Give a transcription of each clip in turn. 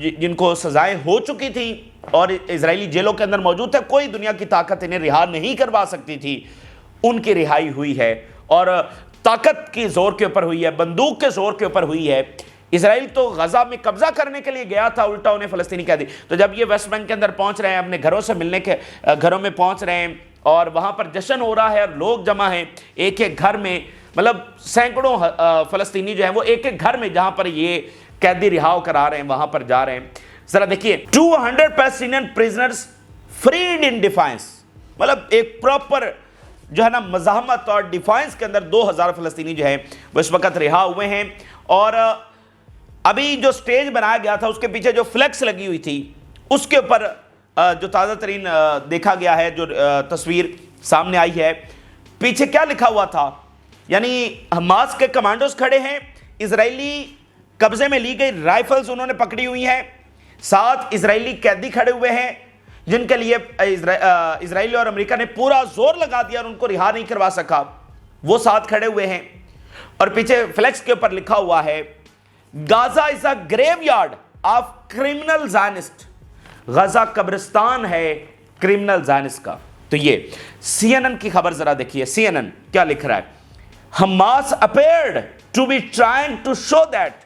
جن کو سزائیں ہو چکی تھیں اور اسرائیلی جیلوں کے اندر موجود تھے، کوئی دنیا کی طاقت انہیں رہا نہیں کروا سکتی تھی، ان کی رہائی ہوئی ہے اور طاقت کے زور کے اوپر ہوئی ہے، بندوق کے زور کے اوپر ہوئی ہے۔ اسرائیل تو غزہ میں قبضہ کرنے کے لیے گیا تھا، الٹا انہیں فلسطینی کہہ دی۔ تو جب یہ ویسٹ بینک کے اندر پہنچ رہے ہیں، اپنے گھروں سے ملنے کے گھروں میں پہنچ رہے ہیں اور وہاں پر جشن ہو رہا ہے اور لوگ جمع ہیں ایک ایک گھر میں، مطلب سینکڑوں فلسطینی جو ہیں وہ ایک ایک گھر میں جہاں پر یہ قیدی رہا کرا رہے ہیں وہاں پر جا رہے ہیں۔ ذرا دیکھیے 200 پیلسٹینین پریزنرز فریڈ ان ڈیفائنس، مطلب ایک پراپر جو ہے نا مزاحمت اور ڈیفائنس کے اندر 2000 فلسطینی جو ہیں وہ اس وقت رہا ہوئے ہیں۔ اور ابھی جو سٹیج بنایا گیا تھا اس کے پیچھے جو فلیکس لگی ہوئی تھی اس کے اوپر جو تازہ ترین دیکھا گیا ہے، جو تصویر سامنے آئی ہے، پیچھے کیا لکھا ہوا تھا، یعنی حماس کے کمانڈوز کھڑے ہیں، اسرائیلی قبضے میں لی گئی رائفلز انہوں نے پکڑی ہوئی ہیں، ساتھ اسرائیلی قیدی کھڑے ہوئے ہیں جن کے لیے اسرائیل اور امریکہ نے پورا زور لگا دیا اور ان کو رہا نہیں کروا سکا، وہ ساتھ کھڑے ہوئے ہیں۔ اور پیچھے فلیکس کے اوپر لکھا ہوا ہے Gaza is a graveyard of criminal Zionist, Gaza قبرستان ہے کرمنل زائنسٹ کا۔ تو یہ سی این این کی خبر ذرا دیکھیے، سی این این کیا لکھ رہا ہے، Hamas appeared to be trying to show that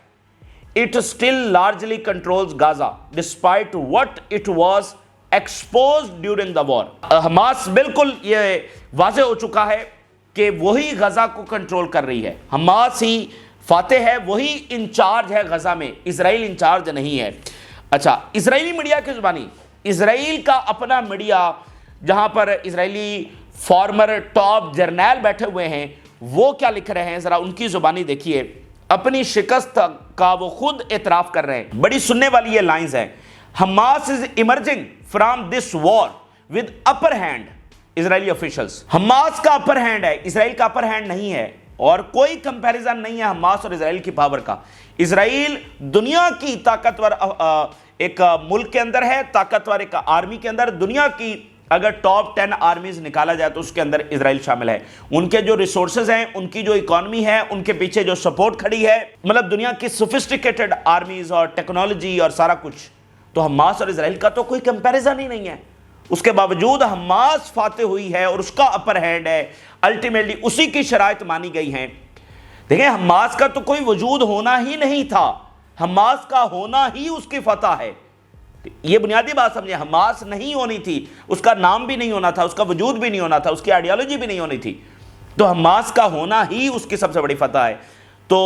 it still largely controls Gaza despite what it was exposed during the war۔ Hamas بالکل یہ واضح ہو چکا ہے کہ وہی غزہ کو کنٹرول کر رہی ہے، حماس ہی فاتح ہے، وہی انچارج ہے غزہ میں، اسرائیل انچارج نہیں ہے۔ اچھا، اسرائیلی میڈیا کی زبانی، اسرائیل کا اپنا میڈیا جہاں پر اسرائیلی فارمر ٹاپ جرنیل بیٹھے ہوئے ہیں، وہ کیا لکھ رہے ہیں ذرا ان کی زبانی دیکھیے۔ اپنی شکست کا وہ خود اعتراف کر رہے ہیں، بڑی سننے والی یہ لائنز ہیں، Hamas is emerging from this war with upper hand Israeli officials. Hamas کا اپر ہینڈ ہے، اسرائیل کا اپر ہینڈ نہیں ہے، اور کوئی کمپیریزن نہیں ہے حماس اور اسرائیل کی پاور کا۔ اسرائیل دنیا کی طاقتور ایک ملک کے اندر ہے، طاقتور ایک آرمی کے اندر، دنیا کی اگر ٹاپ 10 آرمیز نکالا جائے تو اس کے اندر اسرائیل شامل ہے۔ ان کے جو ریسورسز ہیں، ان کی جو اکانومی ہے، ان کے پیچھے جو سپورٹ کھڑی ہے، مطلب دنیا کی سوفسٹیکیٹڈ آرمیز اور ٹیکنالوجی اور سارا کچھ، تو حماس اور اسرائیل کا تو کوئی کمپیریزن ہی نہیں ہے۔ اس کے باوجود حماس فاتح ہوئی ہے اور اس کا اپر ہینڈ ہے، الٹیمیٹلی اسی کی شرائط مانی گئی ہیں۔ دیکھیں، حماس کا تو کوئی وجود ہونا ہی نہیں تھا، حماس کا ہونا ہی اس کی فتح ہے۔ یہ بنیادی بات سمجھیں، حماس نہیں ہونی تھی، اس کا نام بھی نہیں ہونا تھا، اس کا وجود بھی نہیں ہونا تھا، اس کی آئیڈیالوجی بھی نہیں ہونی تھی، تو حماس کا ہونا ہی اس کی سب سے بڑی فتح ہے۔ تو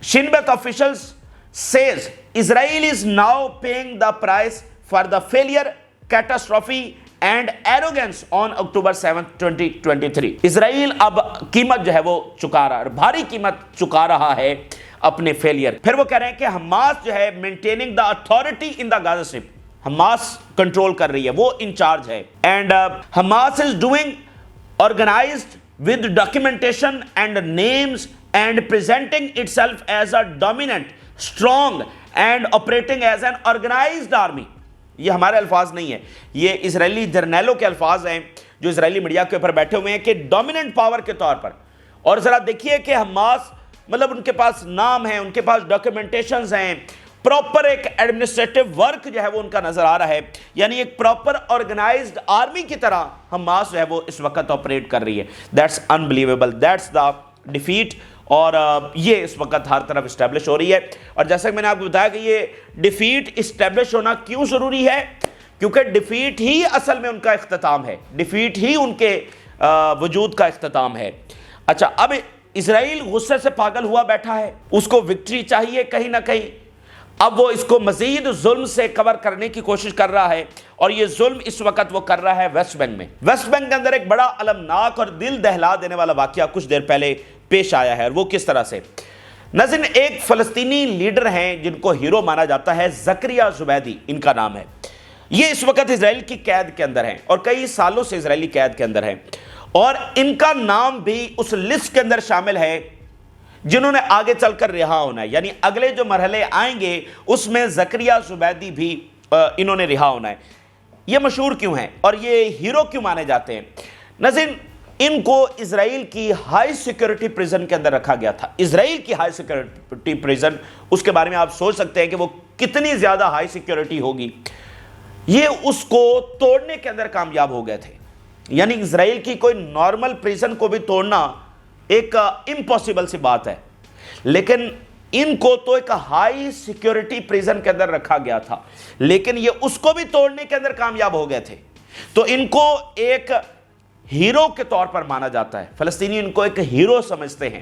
شین بیت officials says Israel is now paying the price for the failure, catastrophe and arrogance on October 7th 2023۔ اسرائیل اب قیمت جو ہے وہ چکا رہا ہے، بھاری قیمت چکا رہا ہے اپنے فیلئر۔ پھر وہ کہہ رہے ہیں کہ حماس جو ہے maintaining the authority in the Gaza Strip، Hamas control کر رہی ہے، وہ انچارج ہے۔ and Hamas is doing organized with documentation and names and presenting itself as a dominant, strong and operating as an organized army۔ یہ ہمارے الفاظ نہیں ہیں، یہ اسرائیلی جرنیلوں کے الفاظ ہیں جو اسرائیلی میڈیا کے اوپر بیٹھے ہوئے ہیں کہ ڈومیننٹ پاور کے طور پر۔ اور ذرا دیکھیے کہ حماس مطلب ان کے پاس نام ہے، ان کے پاس ڈاکیومنٹیشنز ہیں، پراپر ایک ایڈمنسٹریٹو ورک جو ہے وہ ان کا نظر آ رہا ہے، یعنی ایک پراپر آرگنائزڈ آرمی کی طرح حماس جو ہے وہ اس وقت آپریٹ کر رہی ہے۔ That's unbelievable, that's the defeat. اور یہ اس وقت ہر طرف اسٹیبلش ہو رہی ہے۔ اور جیسا کہ میں نے آپ کو بتایا کہ یہ ڈیفیٹ اسٹیبلش ہونا کیوں ضروری ہے، کیونکہ ڈیفیٹ ہی اصل میں ان کا اختتام ہے، ڈیفیٹ ہی ان کے وجود کا اختتام ہے۔ اچھا، اب اسرائیل غصے سے پاگل ہوا بیٹھا ہے، اس کو وکٹری چاہیے کہیں نہ کہیں، اب وہ اس کو مزید ظلم سے کور کرنے کی کوشش کر رہا ہے، اور یہ ظلم اس وقت وہ کر رہا ہے ویسٹ بینک میں۔ ویسٹ بینک کے اندر ایک بڑا المناک اور دل دہلا دینے والا واقعہ کچھ دیر پہلے پیش آیا ہے، اور وہ کس طرح سے؟ ناظرین، ایک فلسطینی لیڈر ہیں جن کو ہیرو مانا جاتا ہے، زکریا زبیدی ان کا نام ہے۔ یہ اس وقت اسرائیل کی قید کے اندر ہیں اور کئی سالوں سے اسرائیلی قید کے اندر ہیں، اور ان کا نام بھی اس لسٹ کے اندر شامل ہے جنہوں نے آگے چل کر رہا ہونا ہے، یعنی اگلے جو مرحلے آئیں گے اس میں زکریا زبیدی بھی انہوں نے رہا ہونا ہے۔ یہ مشہور کیوں ہیں اور یہ ہیرو کیوں مانے جاتے ہیں؟ ناظرین، ان کو اسرائیل کی ہائی سیکیورٹی پریزن کے اندر رکھا گیا تھا۔ اسرائیل کی ہائی سیکیورٹی پریزن، اس کے بارے میں آپ سوچ سکتے ہیں کہ وہ کتنی زیادہ ہائی سیکیورٹی ہوگی، یہ اس کو توڑنے کے اندر کامیاب ہو گئے تھے. یعنی اسرائیل کی کوئی نارمل پریزن کو بھی توڑنا ایک امپاسبل سی بات ہے، لیکن ان کو تو ایک ہائی سیکیورٹی پریزن کے اندر رکھا گیا تھا، لیکن یہ اس کو بھی توڑنے کے اندر کامیاب ہو گئے تھے. تو ان کو ایک ہیرو کے طور پر مانا جاتا ہے، فلسطینی ان کو ایک ہیرو سمجھتے ہیں.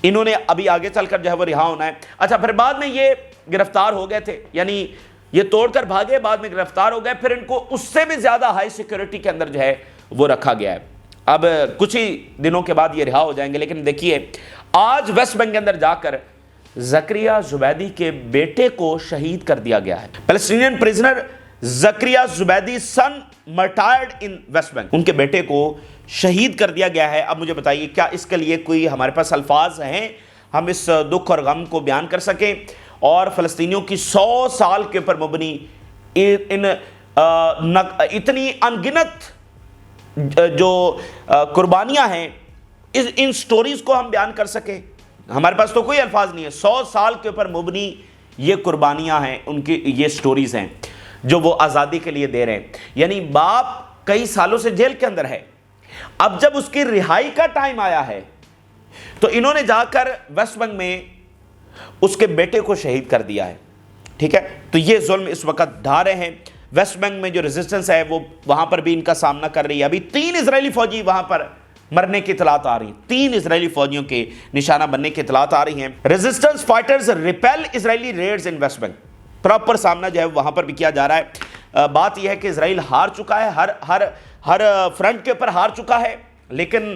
انہوں نے ابھی آگے چل کر جو ہے وہ رہا ہونا ہے. اچھا، پھر بعد میں یہ گرفتار ہو گئے تھے، یعنی یہ توڑ کر بھاگے، بعد میں گرفتار ہو گئے، پھر ان کو اس سے بھی زیادہ ہائی سیکیورٹی کے اندر جو ہے وہ رکھا گیا ہے. اب کچھ ہی دنوں کے بعد یہ رہا ہو جائیں گے. لیکن دیکھیے، آج ویسٹ بینک کے اندر جا کر زکریا زبیدی کے بیٹے کو شہید کر دیا گیا ہے. پیلسٹینین پریزنر زکریا زبیدی سن مرٹائرڈ ان ویسٹ بینک، ان کے بیٹے کو شہید کر دیا گیا ہے. اب مجھے بتائیے، کیا اس کے لیے کوئی ہمارے پاس الفاظ ہیں ہم اس دکھ اور غم کو بیان کر سکیں؟ اور فلسطینیوں کی 100 سال کے اوپر مبنی اتنی انگنت جو قربانیاں ہیں، ان سٹوریز کو ہم بیان کر سکیں؟ ہمارے پاس تو کوئی الفاظ نہیں ہے. 100 سال کے اوپر مبنی یہ قربانیاں ہیں، ان کی یہ سٹوریز ہیں جو وہ آزادی کے لیے دے رہے ہیں. یعنی باپ کئی سالوں سے جیل کے اندر ہے، اب جب اس کی رہائی کا ٹائم آیا ہے تو انہوں نے جا کر ویسٹ بینک میں اس کے بیٹے کو شہید کر دیا ہے. ٹھیک ہے، تو یہ ظلم اس وقت ڈھا رہے ہیں. ویسٹ بینک میں جو ریزسٹنس ہے وہ وہاں پر بھی ان کا سامنا کر رہی ہے. ابھی 3 اسرائیلی فوجی وہاں پر مرنے کی اطلاعات آ رہی ہیں، 3 اسرائیلی فوجیوں کے نشانہ بننے کی اطلاعات آ رہی ہیں. ریزسٹنس فائٹرز ریپیل اسرائیلی ریڈز ان ویسٹ بینک، پراپر سامنا جو ہے وہاں پر بھی کیا جا رہا ہے. بات یہ ہے کہ اسرائیل ہار چکا ہے، ہر فرنٹ کے اوپر ہار چکا ہے، لیکن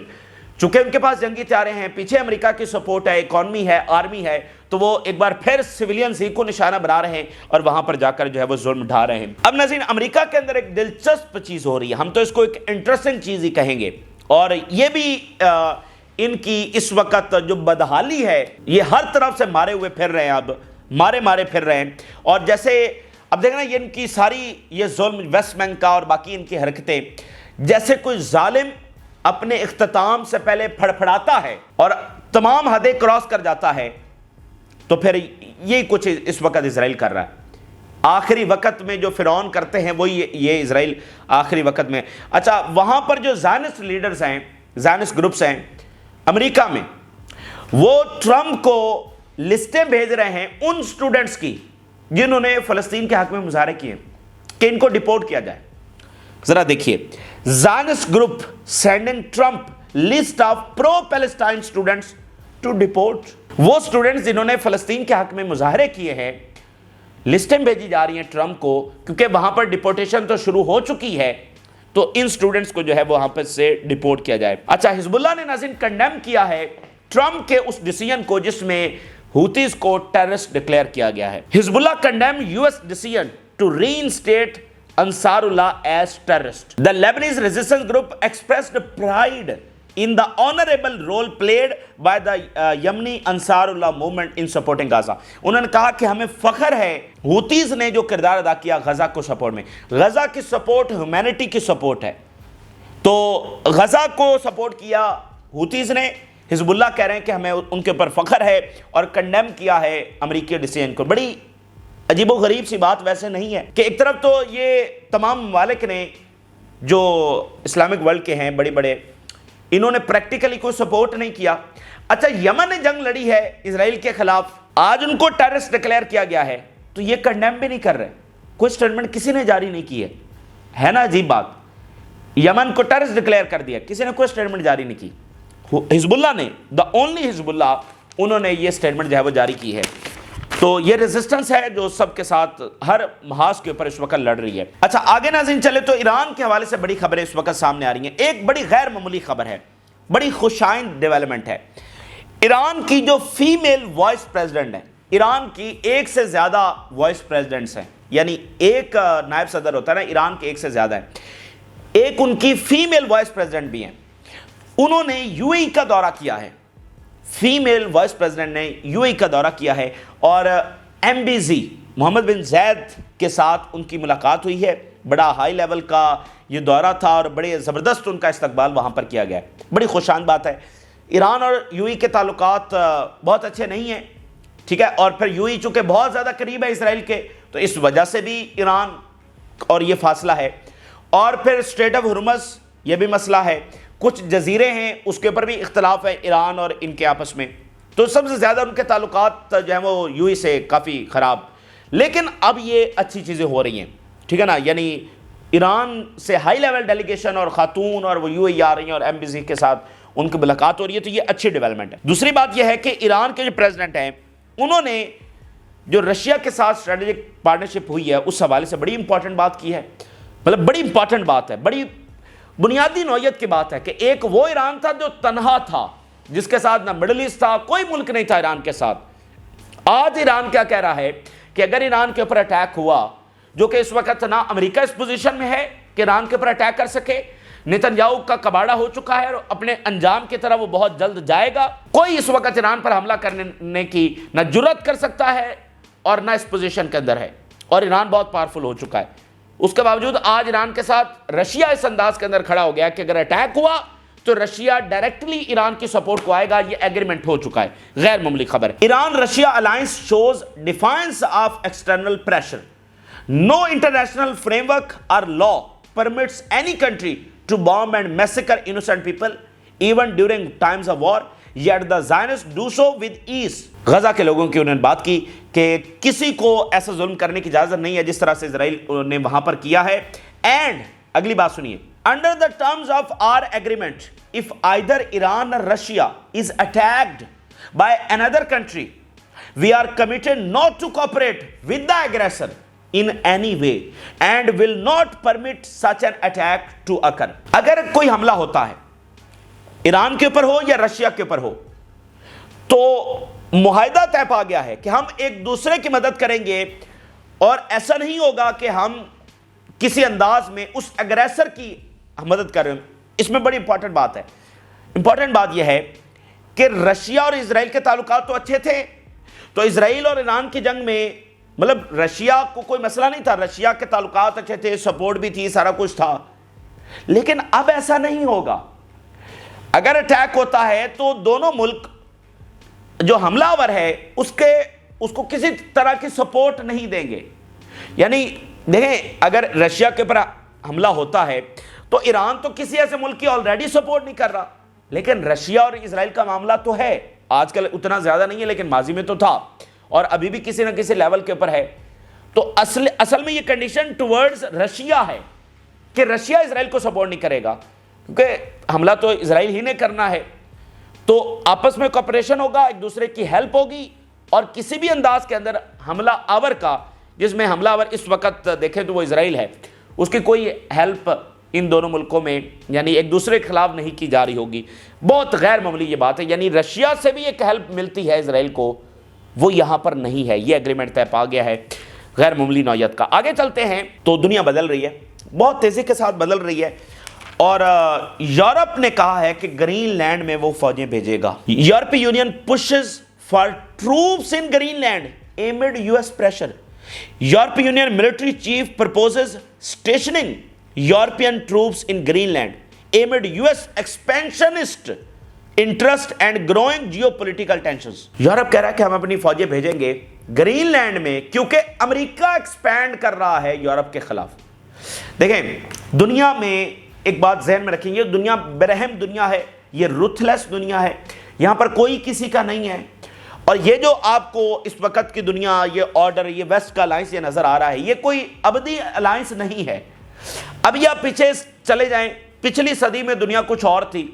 چونکہ ان کے پاس جنگی ہتھیار ہیں، پیچھے امریکہ کی سپورٹ ہے، اکانومی ہے، آرمی ہے، تو وہ ایک بار پھر سیویلینز ہی کو نشانہ بنا رہے ہیں اور وہاں پر جا کر جو ہے وہ ظلم ڈھا رہے ہیں. اب ناظرین، امریکہ کے اندر ایک دلچسپ چیز ہو رہی ہے، ہم تو اس کو ایک انٹرسٹنگ چیز ہی کہیں گے، اور یہ بھی ان کی اس وقت جو بدحالی ہے، یہ ہر طرف سے مارے ہوئے پھر رہے ہیں، اب مارے پھر رہے ہیں. اور جیسے اب دیکھنا، یہ ان کی ساری یہ ظلم ویسٹ بینک کا اور باقی ان کی حرکتیں، جیسے کوئی ظالم اپنے اختتام سے پہلے پھڑپھڑاتا ہے اور تمام حدیں کراس کر جاتا ہے، تو پھر یہی کچھ اس وقت اسرائیل کر رہا ہے. آخری وقت میں جو فرعون کرتے ہیں وہی یہ اسرائیل آخری وقت میں. اچھا، وہاں پر جو زائنسٹ لیڈرز ہیں، زائنسٹ گروپس ہیں امریکہ میں، وہ ٹرمپ کو لسٹیں بھیج رہے ہیں ان سٹوڈنٹس کی جنہوں نے فلسطین کے حق میں مظاہرے کیے کہ ان کو ڈیپورٹ کیا جائے. ذرا دیکھیے، Zionist group sending Trump list of pro Palestine students to deport. وہ اسٹوڈنٹس جنہوں نے فلسطین کے حق میں مظاہرے کیے ہیں، لسٹیں بھیجی جا رہی ہیں ٹرمپ کو، کیونکہ وہاں پر ڈیپورٹیشن تو شروع ہو چکی ہے، تو ان اسٹوڈنٹس کو جو ہے وہاں پر سے ڈیپورٹ کیا جائے. اچھا، حزب اللہ نے ناظرین کنڈیم کیا ہے ٹرمپ کے اس ڈیسیژن کو جس میں ہوتیز کو ٹیررسٹ ڈکلیئر کیا گیا ہے. حزب اللہ condemn US decision to reinstate Ansarullah as terrorist. The Lebanese resistance group expressed pride in the honorable role played by the Yemeni Ansarullah movement in supporting Gaza. انہوں نے کہا کہ ہمیں فخر ہے ہوتیز نے جو کردار ادا کیا غزہ کو سپورٹ میں. غزہ کی سپورٹ ہیومینٹی کی سپورٹ ہے، تو غزہ کو سپورٹ کیا ہوتیز نے. حزب اللہ کہہ رہے ہیں کہ ہمیں ان کے اوپر فخر ہے اور کنڈیم کیا ہے امریکی ڈیسیژن کو. بڑی عجیب و غریب سی بات ویسے نہیں ہے کہ ایک طرف تو یہ تمام ممالک نے جو اسلامک ورلڈ کے ہیں بڑے بڑے، انہوں نے پریکٹیکلی کوئی سپورٹ نہیں کیا. اچھا، یمن نے جنگ لڑی ہے اسرائیل کے خلاف، آج ان کو ٹیررسٹ ڈکلیئر کیا گیا ہے، تو یہ کنڈیم بھی نہیں کر رہے، کوئی سٹیٹمنٹ کسی نے جاری نہیں کی ہے نا عجیب بات. یمن کو ٹیررسٹ ڈکلیئر کر دیا، کسی نے کوئی سٹیٹمنٹ جاری نہیں کی. حزب اللہ نے، دا اونلی حزب اللہ، انہوں نے یہ سٹیٹمنٹ جو ہے وہ جاری کی ہے. تو یہ ریزسٹنس ہے جو سب کے ساتھ ہر محاذ کے اوپر اس وقت لڑ رہی ہے. اچھا، آگے ناظرین چلے تو ایران کے حوالے سے بڑی خبریں اس وقت سامنے آ رہی ہیں. ایک بڑی غیر معمولی خبر ہے، بڑی خوشائند ڈیولپمنٹ ہے. ایران کی جو فیمیل وائس پریزیڈنٹ ہے، ایران کی ایک سے زیادہ وائس پریزیڈنٹس ہیں، یعنی ایک نائب صدر ہوتا ہے نا، ایران کے ایک سے زیادہ ہیں، ایک ان کی فیمیل وائس پریزیڈنٹ بھی ہیں. انہوں نے UAE کا دورہ کیا ہے، فیمیل وائس پریزیڈنٹ نے UAE کا دورہ کیا ہے اور MBZ محمد بن زید کے ساتھ ان کی ملاقات ہوئی ہے. بڑا ہائی لیول کا یہ دورہ تھا اور بڑے زبردست ان کا استقبال وہاں پر کیا گیا ہے. بڑی خوشان بات ہے. ایران اور UAE کے تعلقات بہت اچھے نہیں ہیں، ٹھیک ہے، اور پھر یوں ہی چونکہ بہت زیادہ قریب ہے اسرائیل کے، تو اس وجہ سے بھی ایران اور یہ فاصلہ ہے، اور پھر اسٹریٹ آف ہرمز یہ بھی مسئلہ ہے، کچھ جزیرے ہیں اس کے اوپر بھی اختلاف ہے ایران اور ان کے آپس میں، تو سب سے زیادہ ان کے تعلقات جو ہیں وہ یو ای سے کافی خراب، لیکن اب یہ اچھی چیزیں ہو رہی ہیں، ٹھیک ہے نا، یعنی ایران سے ہائی لیول ڈیلیگیشن اور خاتون اور وہ یو اے ای آ رہی ہیں اور ایمبیسی کے ساتھ ان کی ملاقات ہو رہی ہے، تو یہ اچھی ڈیولپمنٹ ہے۔ دوسری بات یہ ہے کہ ایران کے جو پریزیڈنٹ ہیں انہوں نے جو رشیا کے ساتھ اسٹریٹجک پارٹنرشپ ہوئی ہے اس حوالے سے بڑی امپورٹنٹ بات کی ہے، مطلب بڑی امپورٹنٹ بات ہے، بڑی بنیادی نوعیت کی بات ہے کہ ایک وہ ایران تھا جو تنہا تھا، جس کے ساتھ نہ مڈل ایسٹ تھا، کوئی ملک نہیں تھا ایران کے ساتھ۔ آج ایران کیا کہہ رہا ہے کہ اگر ایران کے اوپر اٹیک ہوا، جو کہ اس وقت نہ امریکہ اس پوزیشن میں ہے کہ ایران کے اوپر اٹیک کر سکے، نیتن یاہو کا کباڑہ ہو چکا ہے اور اپنے انجام کی طرح وہ بہت جلد جائے گا، کوئی اس وقت ایران پر حملہ کرنے کی نہ جرات کر سکتا ہے اور نہ اس پوزیشن کے اندر ہے، اور ایران بہت پاورفل ہو چکا ہے۔ اس کے باوجود آج ایران کے ساتھ رشیا اس انداز کے اندر کھڑا ہو گیا کہ اگر اٹیک ہوا تو رشیا ڈائریکٹلی ایران کی سپورٹ کو آئے گا، یہ ایگریمنٹ ہو چکا ہے، غیر معمولی خبر ہے۔ ایران Russia alliance shows defiance of external pressure, no international framework اور law permits any country to bomb and massacre innocent people even during times of war, yet the Zionists do so with ease۔ Gaza کے لوگوں کی انہوں نے بات کی کہ کسی کو ایسا ظلم کرنے کی اجازت نہیں ہے جس طرح سے اسرائیل نے وہاں پر کیا ہے، اینڈ اگلی بات سنیے، under the terms of our agreement if either Iran or Russia is attacked by another country we are committed not to cooperate with the aggressor in any way and will not permit such an attack to occur۔ اگر کوئی حملہ ہوتا ہے ایران کے اوپر ہو یا Russia کے اوپر ہو تو معاہدہ طے پا گیا ہے کہ ہم ایک دوسرے کی مدد کریں گے، اور ایسا نہیں ہوگا کہ ہم کسی انداز میں اس اگریسر کی مدد کریں۔ اس میں بڑی امپورٹنٹ بات ہے، امپورٹنٹ بات یہ ہے کہ رشیا اور اسرائیل کے تعلقات تو اچھے تھے، تو اسرائیل اور ایران کی جنگ میں مطلب رشیا کو کوئی مسئلہ نہیں تھا، رشیا کے تعلقات اچھے تھے، سپورٹ بھی تھی، سارا کچھ تھا، لیکن اب ایسا نہیں ہوگا۔ اگر اٹیک ہوتا ہے تو دونوں ملک جو حملہ آور ہے اس کو کسی طرح کی سپورٹ نہیں دیں گے، یعنی دیکھیں اگر رشیا کے اوپر حملہ ہوتا ہے تو ایران تو کسی ایسے ملک کی آلریڈی سپورٹ نہیں کر رہا، لیکن رشیا اور اسرائیل کا معاملہ تو ہے، آج کل اتنا زیادہ نہیں ہے لیکن ماضی میں تو تھا، اور ابھی بھی کسی نہ کسی لیول کے اوپر ہے، تو اصل میں یہ کنڈیشن ٹورڈز رشیا ہے کہ رشیا اسرائیل کو سپورٹ نہیں کرے گا، کیونکہ حملہ تو اسرائیل ہی نے کرنا ہے، تو آپس میں کوپریشن ہوگا، ایک دوسرے کی ہیلپ ہوگی، اور کسی بھی انداز کے اندر حملہ آور کا، جس میں حملہ آور اس وقت دیکھیں تو وہ اسرائیل ہے، اس کی کوئی ہیلپ ان دونوں ملکوں میں یعنی ایک دوسرے کے خلاف نہیں کی جا رہی ہوگی۔ بہت غیر معمولی یہ بات ہے، یعنی رشیا سے بھی ایک ہیلپ ملتی ہے اسرائیل کو، وہ یہاں پر نہیں ہے، یہ ایگریمنٹ طے پا گیا ہے غیر معمولی نوعیت کا۔ آگے چلتے ہیں تو دنیا بدل رہی ہے، بہت تیزی کے ساتھ بدل رہی ہے، اور یورپ نے کہا ہے کہ گرین لینڈ میں وہ فوجیں بھیجے گا۔ یورپی union pushes for troops in Greenland amid US pressure۔ یورپی union military chief proposes stationing European troops in Greenland amid US expansionist interest and growing geopolitical tensions۔ Europe کہہ رہا ہے کہ ہم اپنی فوجیں بھیجیں گے گرین لینڈ میں کیونکہ امریکہ ایکسپینڈ کر رہا ہے یورپ کے خلاف۔ دیکھیں دنیا میں ایک بات ذہن میں رکھیں، یہ دنیا برہم دنیا ہے، یہ رuthless دنیا ہے، یہاں پر کوئی کسی کا نہیں ہے، اور یہ جو آپ کو اس وقت کی دنیا، یہ آرڈر، یہ ویسٹ کا الائنس یہ نظر آ رہا ہے، یہ کوئی ابدی الائنس نہیں ہے۔ اب یہ آپ پیچھے چلے جائیں، پچھلی صدی میں دنیا کچھ اور تھی،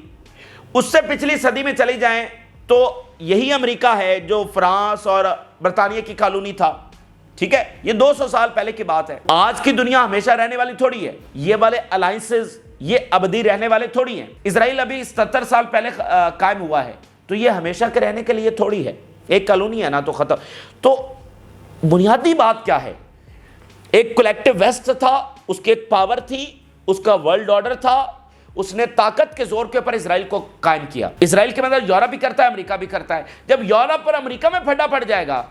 اس سے پچھلی صدی میں چلی جائیں تو یہی امریکہ ہے جو فرانس اور برطانیہ کی کالونی تھا، ٹھیک ہے، یہ 200 سال پہلے کی بات ہے۔ آج کی دنیا ہمیشہ رہنے والی تھوڑی ہے، یہ والے الائنسز یہ ابدی رہنے والے تھوڑی ہیں۔ اسرائیل ابھی 77 سال پہلے قائم ہوا ہے، تو یہ ہمیشہ کے رہنے کے لیے تھوڑی ہے، ایک کالونی ہے نا تو ختم۔ تو بنیادی بات کیا ہے، ایک کولیکٹیو ویسٹ تھا، اس کی ایک پاور تھی، اس کا ورلڈ آرڈر تھا، اس نے طاقت کے زور کے اوپر اسرائیل کو قائم کیا۔ اسرائیل کے مطلب یورپ بھی کرتا ہے، امریکہ بھی کرتا ہے۔ جب یورپ اور امریکہ میں پھڈا پڑ جائے گا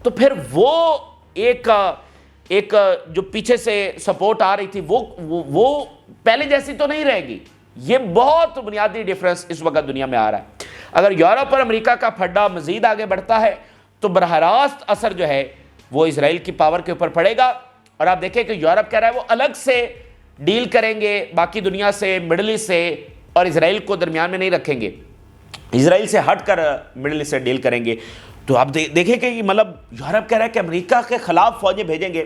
تو پھر وہ ایک جو پیچھے سے سپورٹ آ رہی تھی وہ پہلے جیسی تو نہیں رہے گی۔ یہ بہت بنیادی ڈیفرنس اس وقت دنیا میں آ رہا ہے۔ اگر یورپ اور امریکہ کا پھڈا مزید آگے بڑھتا ہے تو براہ راست اثر جو ہے وہ اسرائیل کی پاور کے اوپر پڑے گا. اور آپ دیکھیں کہ یورپ کہہ رہا ہے وہ الگ سے ڈیل کریں گے باقی دنیا سے, مڈل ایسٹ سے, اور اسرائیل کو درمیان میں نہیں رکھیں گے, اسرائیل سے ہٹ کر مڈل ایسٹ سے ڈیل کریں گے. تو آپ دیکھیں کہ مطلب یورپ کہہ رہا ہے کہ امریکہ کے خلاف فوجیں بھیجیں گے.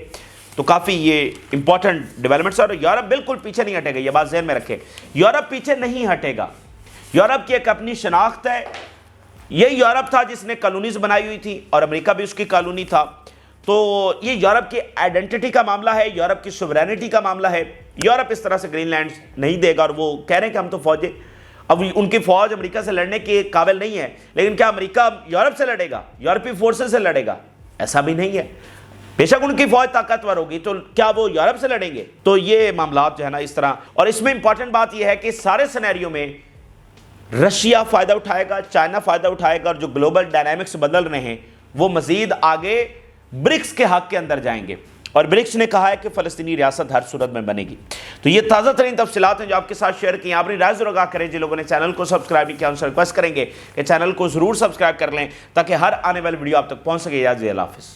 تو کافی یہ امپورٹنٹ ڈیولپمنٹس, اور یورپ بالکل پیچھے نہیں ہٹے گا, یہ بات ذہن میں رکھیں. یورپ پیچھے نہیں ہٹے گا. یورپ کی ایک اپنی شناخت ہے. یہ یورپ تھا جس نے کالونیز بنائی ہوئی تھی, اور امریکہ بھی اس کی کالونی تھا. تو یہ یورپ کی آئیڈینٹی کا معاملہ ہے, یورپ کی سوورینٹی کا معاملہ ہے. یورپ اس طرح سے گرین لینڈ نہیں دے گا, اور وہ کہہ رہے ہیں کہ ہم تو فوجیں, اب ان کی فوج امریکہ سے لڑنے کے قابل نہیں ہے. لیکن کیا امریکہ یورپ سے لڑے گا, یورپی فورسز سے لڑے گا؟ ایسا بھی نہیں ہے. بے شک ان کی فوج طاقتور ہوگی, تو کیا وہ یورپ سے لڑیں گے؟ تو یہ معاملات جو ہے نا اس طرح. اور اس میں امپورٹنٹ بات یہ ہے کہ سارے سینیریو میں رشیا فائدہ اٹھائے گا, چائنا فائدہ اٹھائے گا, اور جو گلوبل ڈائنامکس بدل رہے ہیں وہ مزید آگے برکس کے حق کے اندر جائیں گے. اور برکس نے کہا ہے کہ فلسطینی ریاست ہر صورت میں بنے گی. تو یہ تازہ ترین تفصیلات ہیں جو آپ کے ساتھ شیئر کی. اپنی رائے ضرور آگاہ کریں. جن لوگوں نے چینل کو سبسکرائب نہیں کیا ان سے ریکویسٹ کریں گے کہ چینل کو ضرور سبسکرائب کر لیں تاکہ ہر آنے والی ویڈیو آپ تک پہنچ سکے. اللہ حافظ.